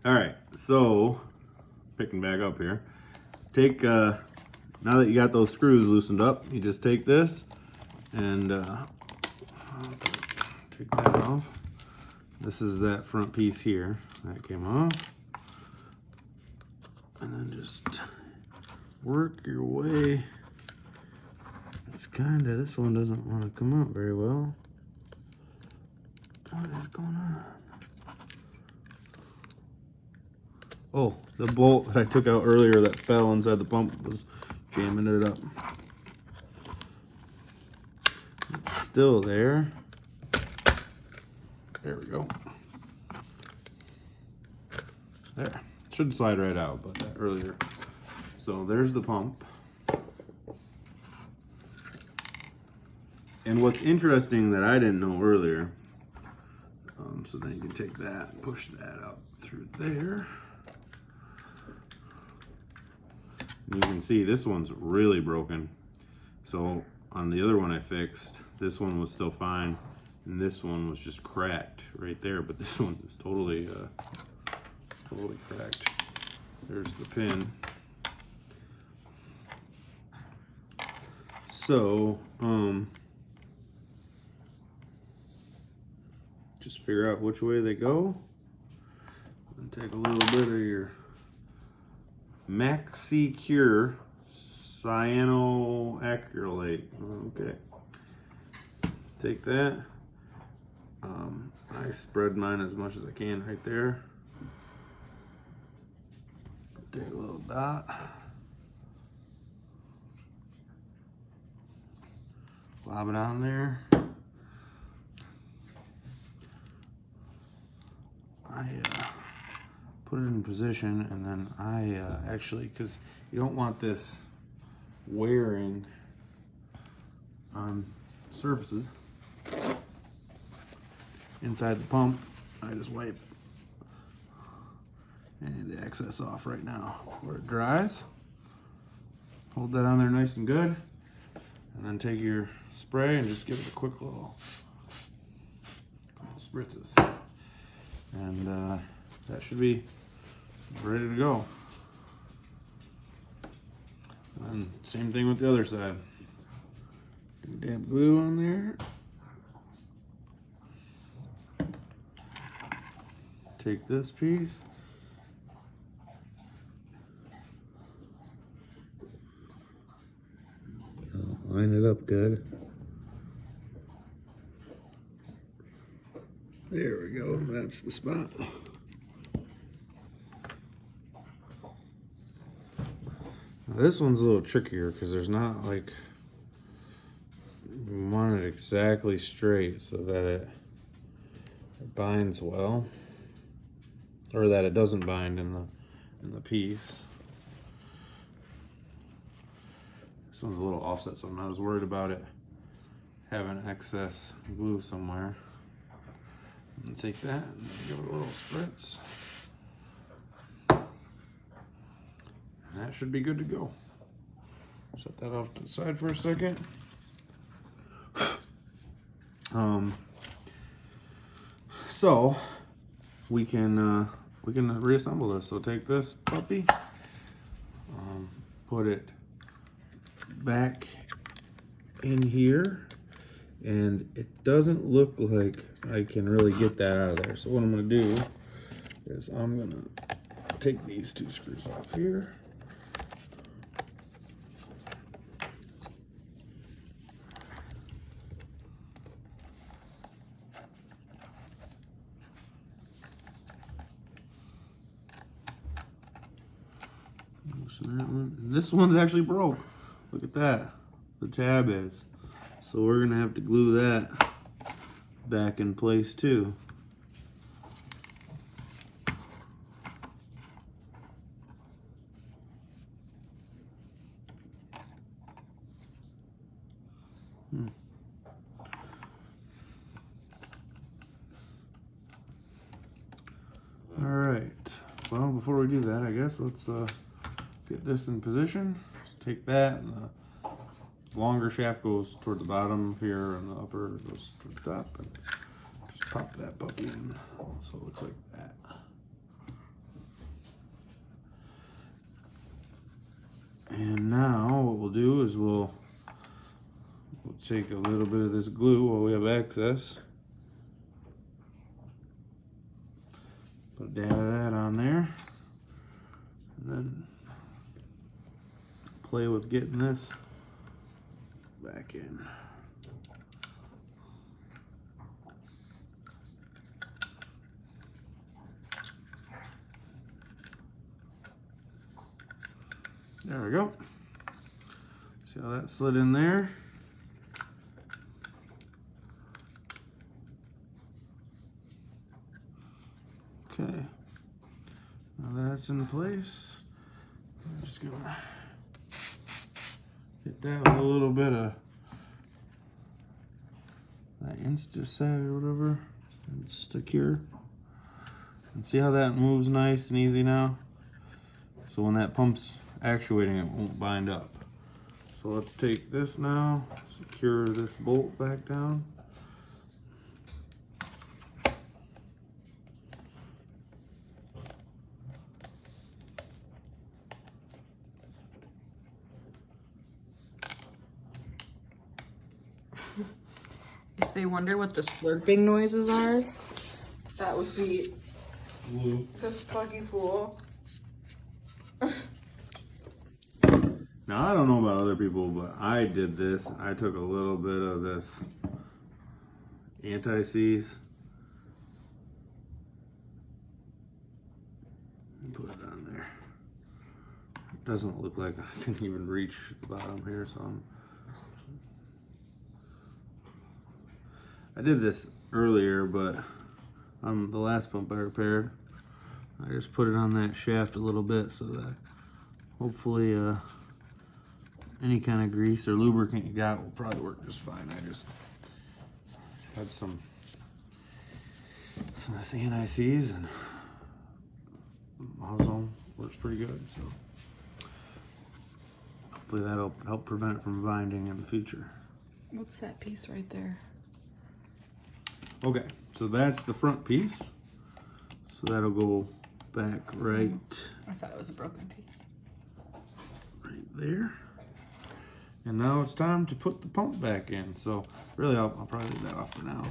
All right, so picking back up here. Take now that you got those screws loosened up, you just take this and take that off. This is that front piece here that came off, and then just work your way. It's kinda, this one doesn't want to come out very well. What is going on? Oh, the bolt that I took out earlier that fell inside the pump was jamming it up. It's still there. There we go. There. Should slide right out, but that earlier. So there's the pump. And what's interesting that I didn't know earlier, so then you can take that and push that up through there. And you can see this one's really broken. So on the other one I fixed, this one was still fine, and this one was just cracked right there. But this one is totally cracked. There's the pin. So just figure out which way they go, and take a little bit of your Maxi Cure cyanoacrylate. Okay, take that. I spread mine as much as I can right there. Take a little dot. Lob it on there. I put it in position, and then I actually, because you don't want this wearing on surfaces inside the pump, I just wipe any of the excess off right now before it dries. Hold that on there nice and good, and then take your spray and just give it a quick little spritzes, and that should be ready to go. And same thing with the other side. Dab glue on there. Take this piece. Line it up good. There we go, that's the spot. Now this one's a little trickier because there's not like, you want it exactly straight so that it binds well, or that it doesn't bind in the piece. This one's a little offset, so I'm not as worried about it having excess glue somewhere. And take that and give it a little spritz. And that should be good to go. Set that off to the side for a second. So we can reassemble this. So take this puppy, put it back in here, and it doesn't look like I can really get that out of there. So what I'm going to do is I'm going to take these two screws off here. This one's actually broke. Look at that. The tab is. So we're going to have to glue that back in place too. All right. Well, before we do that, I guess let's get this in position. Just take that, and the longer shaft goes toward the bottom here, and the upper goes toward the top, and just pop that puppy in so it looks like that. And now what we'll do is we'll take a little bit of this glue while we have excess. Put a dab of that on there. And then play with getting this back in. There we go. See how that slid in there? Okay. Now that's in place. I'm just gonna hit that with a little bit of that Insta-Set or whatever. Insta-Cure. And see how that moves nice and easy now? So when that pump's actuating, it won't bind up. So let's take this now, secure this bolt back down. If they wonder what the slurping noises are, that would be Blue. this buggy fool. Now, I don't know about other people, but I did this. I took a little bit of this anti-seize and put it on there. It doesn't look like I can even reach the bottom here, so I did this earlier, but on the last pump I repaired, I just put it on that shaft a little bit so that hopefully any kind of grease or lubricant you got will probably work just fine. I just had some of this anti-seize and ozone works pretty good, so hopefully that'll help prevent it from binding in the future. What's that piece right there? Okay, so that's the front piece. So that'll go back right. I thought it was a broken piece. Right there. And now it's time to put the pump back in. So really, I'll probably leave that off for now.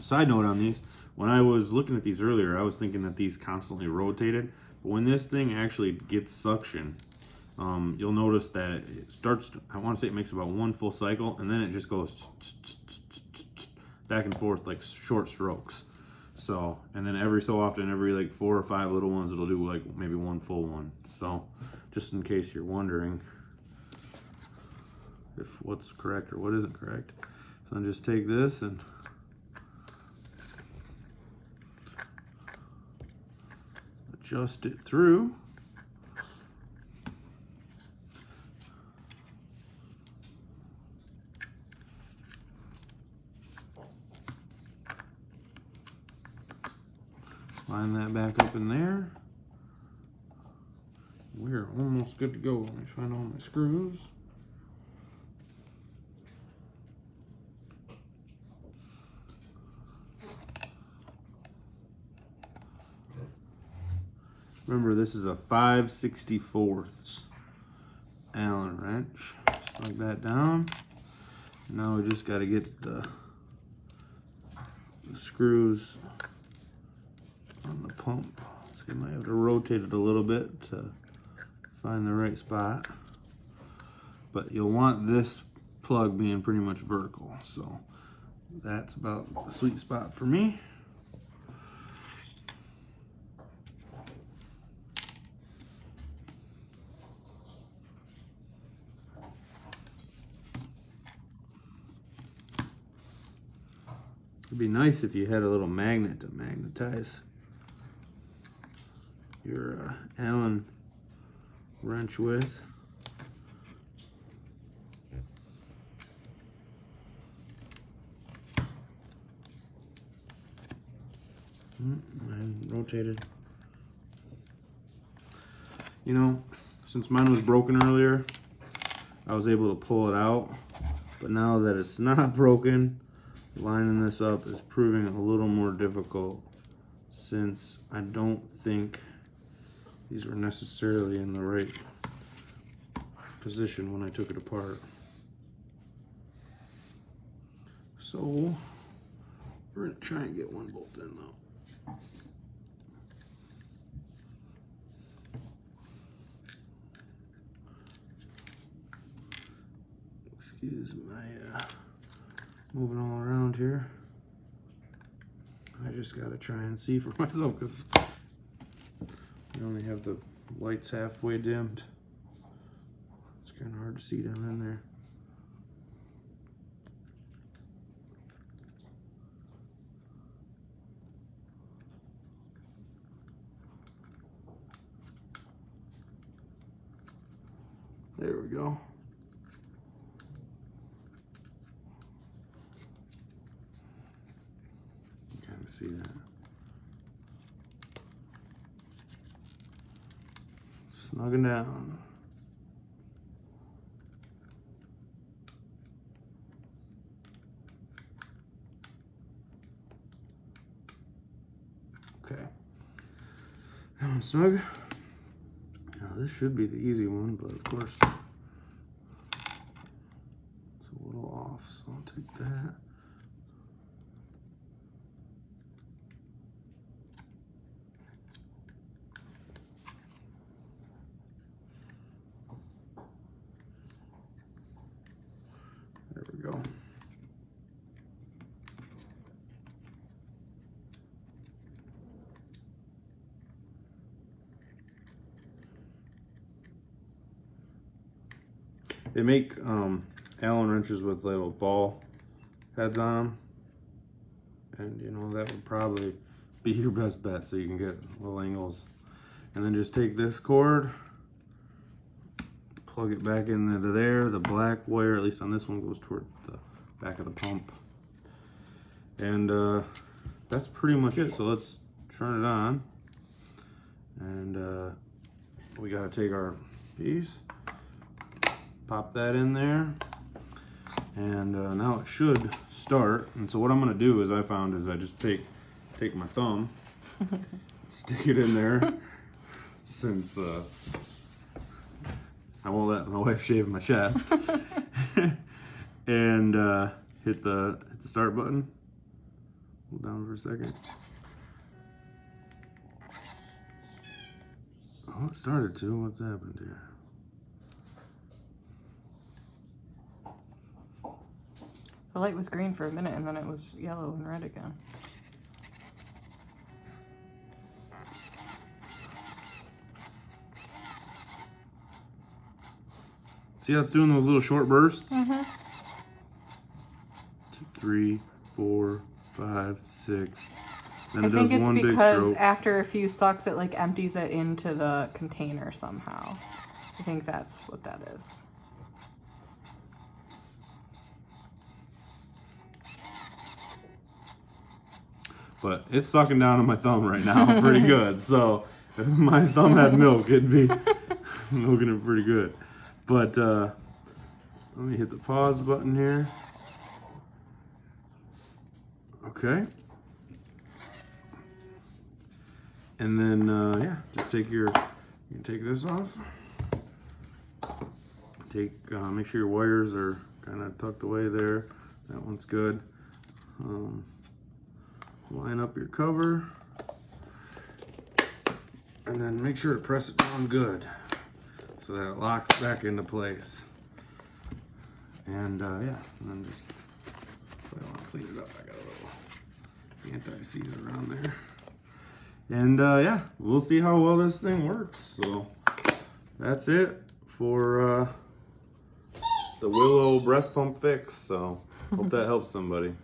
Side note on these, when I was looking at these earlier, I was thinking that these constantly rotated. But when this thing actually gets suction, you'll notice that it starts to, I want to say it makes about one full cycle, and then it just goes back and forth like short strokes. So, and then every so often, every like 4 or 5 little ones, it'll do like maybe one full one. So just in case you're wondering if what's correct or what isn't correct. So I'll just take this and adjust it through. Line that back up in there. We're almost good to go. Let me find all my screws. Remember, this is a 5/64 Allen wrench. Slug that down. Now we just got to get the screws on the pump. So you might have to rotate it a little bit to find the right spot. But you'll want this plug being pretty much vertical. So that's about the sweet spot for me. It'd be nice if you had a little magnet to magnetize your Allen wrench with. And rotated. You know, since mine was broken earlier, I was able to pull it out, but now that it's not broken, lining this up is proving a little more difficult, since I don't think these were necessarily in the right position when I took it apart. So we're gonna try and get one bolt in though. Excuse my moving all around here. I just gotta try and see for myself because we only have the lights halfway dimmed. It's kind of hard to see down in there. There we go. You can kind of see that. Snugging down. Okay. That one's snug. Now this should be the easy one, but of course it's a little off, so I'll take that. There we go. They make Allen wrenches with little ball heads on them, and you know that would probably be your best bet, so you can get little angles. And then just take this cord, plug it back into there. The black wire, at least on this one, goes toward the back of the pump. And that's pretty much it. So let's turn it on, and we got to take our piece, pop that in there, and now it should start. And so what I'm going to do is I just take my thumb, stick it in there, since I won't let my wife shave my chest, and hit the start button. Hold down for a second. Oh, it started to. What's happened here? The light was green for a minute and then it was yellow and red again. See how it's doing those little short bursts? Mm-hmm. 2, 3, 4, 5, 6. Then I it think does one it's big because stroke. after a few sucks it like empties it into the container somehow. I think that's what that is. But it's sucking down on my thumb right now pretty good. So if my thumb had milk, it'd be milking it pretty good. But let me hit the pause button here. Okay. And then yeah, just take you can take this off. Make sure your wires are kind of tucked away there. That one's good. Line up your cover, and then make sure to press it down good so that it locks back into place. And yeah, and then just, if I want to clean it up, I got a little anti-seize around there. And yeah, we'll see how well this thing works. So that's it for the Willow breast pump fix. So hope that helps somebody.